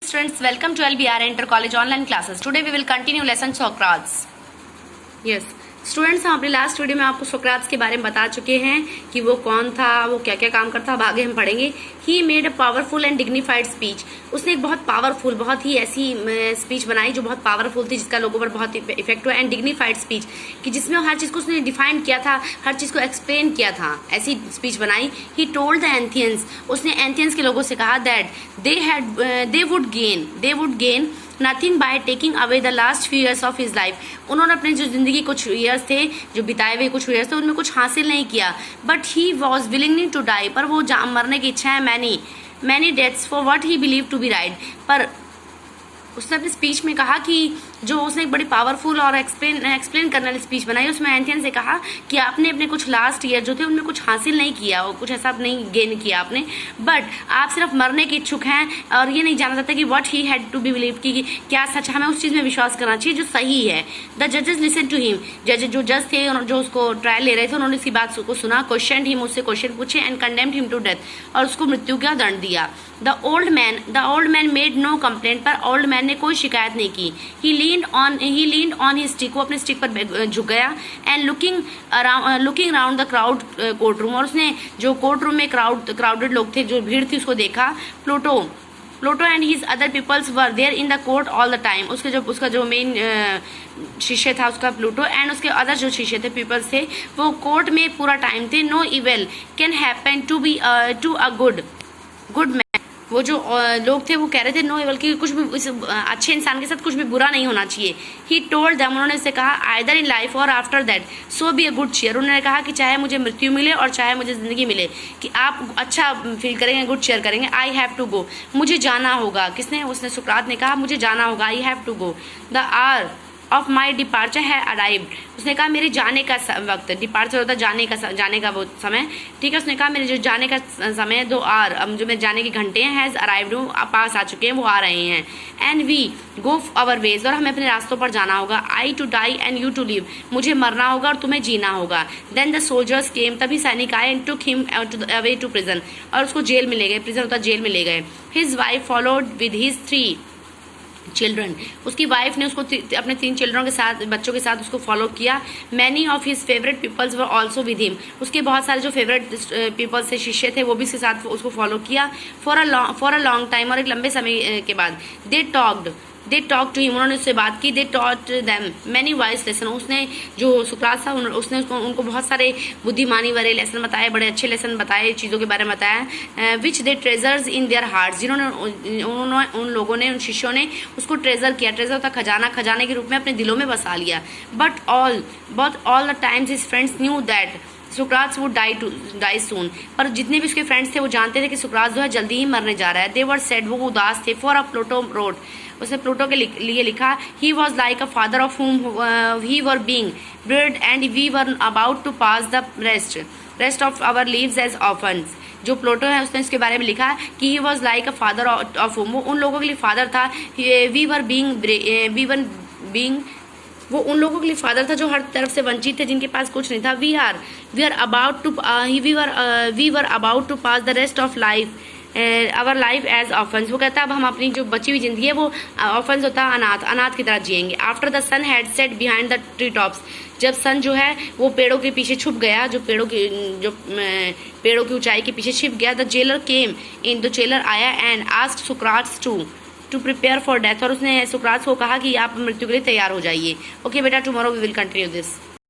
Students, welcome to LBR Inter College online classes. Today we will continue lesson Socrates. Yes. Students, हम अपने last video में आपको सोक्राट्स के बारे में बता चुके हैं कि वो कौन था, वो क्या क्या काम करता, अब आगे हम पढ़ेंगे. He made a powerful and dignified speech. उसने एक बहुत पावरफुल, बहुत ही ऐसी स्पीच बनाई जो बहुत पावरफुल थी, जिसका लोगों पर बहुत इफेक्ट हुआ. एंड डिग्निफाइड स्पीच कि जिसमें हर चीज़ को उसने डिफाइन किया था, हर चीज़ को एक्सप्लेन किया था, ऐसी स्पीच बनाई. He told the Athenians. उसने एंथियंस के लोगों से कहा that they would gain nothing by taking away the last few years of his life. उन्होंने अपने जो जिंदगी कुछ ईयर्स थे, जो बिताए हुए कुछ ईयर्स थे, उनमें कुछ हासिल नहीं किया. But he was willing to die. पर वो मरने की इच्छा है. Many deaths for what he believe to be right. पर उसने अपनी स्पीच में कहा कि जो उसने एक बड़ी पावरफुल और एक्सप्लेन करने वाली स्पीच बनाई, उसमें एंथियन से कहा कि आपने अपने कुछ लास्ट ईयर जो थे उनमें कुछ हासिल नहीं किया, और कुछ ऐसा नहीं गेन किया आपने, बट आप सिर्फ मरने के इच्छुक हैं और ये नहीं जाना चाहते कि what he had to be believe, कि क्या सच, हमें उस चीज़ में विश्वास करना चाहिए जो सही है. द जजेस लिसन टू हिम. जज थे जो उसको ट्रायल ले रहे थे, उन्होंने इसकी बात को सुना. क्वेश्चन हिम, उससे क्वेश्चन पूछे. And condemned him to death. और उसको मृत्यु का दंड दिया. The old man made no complaint. पर ओल्ड मैन ने कोई शिकायत नहीं की. He leaned on his stick. वो अपने स्टिक पर झुक गया. And looking around the crowd court room. और उसने जो कोर्ट रूम में क्राउडेड लोग थे, जो भीड़ थी, उसको देखा. Pluto and his other peoples were there in the court all the time. उसका जो मेन शिष्य था उसका प्लूटो, एंड उसके अदर जो शिष्य थे, पीपल्स थे, वो कोर्ट में पूरा टाइम थे. No evil can happen to a good man. वो जो लोग थे वो कह रहे थे नो इवल, कि कुछ भी इस अच्छे इंसान के साथ कुछ भी बुरा नहीं होना चाहिए. He told them. उन्होंने उससे कहा आइदर इन लाइफ और after that so be a good cheer. उन्होंने कहा कि चाहे मुझे मृत्यु मिले और चाहे मुझे जिंदगी मिले, कि आप अच्छा फील करेंगे, गुड चीयर करेंगे. I have to go. मुझे जाना होगा. किसने? उसने, सुकरात ने कहा मुझे जाना होगा. I have to go. The hour of my departure has arrived. उसने कहा मेरे जाने का वक्त. डिपार्चर होता है जाने का वो समय, ठीक है. उसने कहा मेरे जो जाने का समय, 2 आवर, जो मेरे जाने के घंटे हैं, हैज़ अराइव्ड, पास आ चुके हैं, वो आ रहे हैं. And we go our ways. और हमें अपने रास्तों पर जाना होगा. I to die and you to live. मुझे मरना होगा और तुम्हें जीना होगा. Then the soldiers came. तभी सैनिक आए. And took him away to prison. और उसको जेल में ले गए. प्रिजन होता जेल में ले गए. His wife followed with his 3 children. उसकी वाइफ ने उसको अपने 3 चिल्ड्रन के साथ, बच्चों के साथ उसको फॉलो किया. Many of his favourite peoples were also with him. उसके बहुत सारे जो फेवरेट पीपल्स से शिष्य थे, वो भी इसके साथ उसको फॉलो किया. For a long time. और एक लंबे समय के बाद दे टॉक टू हिम. उन्होंने उससे बात की. They taught them many wise lesson. उसने जो सुकरात था, उसने उनको बहुत सारे बुद्धिमानी वाले लेसन बताए, बड़े अच्छे लेसन बताए, चीज़ों के बारे में बताया. विच दे ट्रेजर्स इन देयर हार्ट. जिन्होंने उन लोगों ने, उन शिष्यों ने उसको ट्रेजर किया. ट्रेजर होता खजाना, खजाने के रूप में अपने दिलों में बसा लिया. But all the times his friends knew that Sukrat would die सून. पर जितने भी उसके फ्रेंड्स थे वो जानते थे कि सुकरात जो है जल्दी ही मरने जा रहा है. They were sad. वो उदास थे. For a Pluto wrote. उसने प्लूटो के लिए लिखा. He was like a father of whom he were being bred and we were about to pass the rest of our lives as orphans. जो Pluto है, उसने इसके बारे में लिखा कि he was like a father of whom. वो उन लोगों के लिए फादर था. वी वर बींग वो उन लोगों के लिए फादर था जो हर तरफ से वंचित थे, जिनके पास कुछ नहीं था. We were about to pass the rest of life our life as orphans. वो कहता है अब हम अपनी जो बची हुई जिंदगी है वो ऑफन्स होता है अनाथ की तरह जिएंगे. After the sun had set behind the tree tops. जब सन जो है वो पेड़ों के पीछे छुप गया, जो पेड़ों की ऊंचाई के पीछे छिप गया. The jailer came in. The jailer आया and asked Socrates to prepare for death. और उसने सुकरात को कहा कि आप मृत्यु के लिए तैयार हो जाइए. ओके बेटा, tomorrow we will continue this.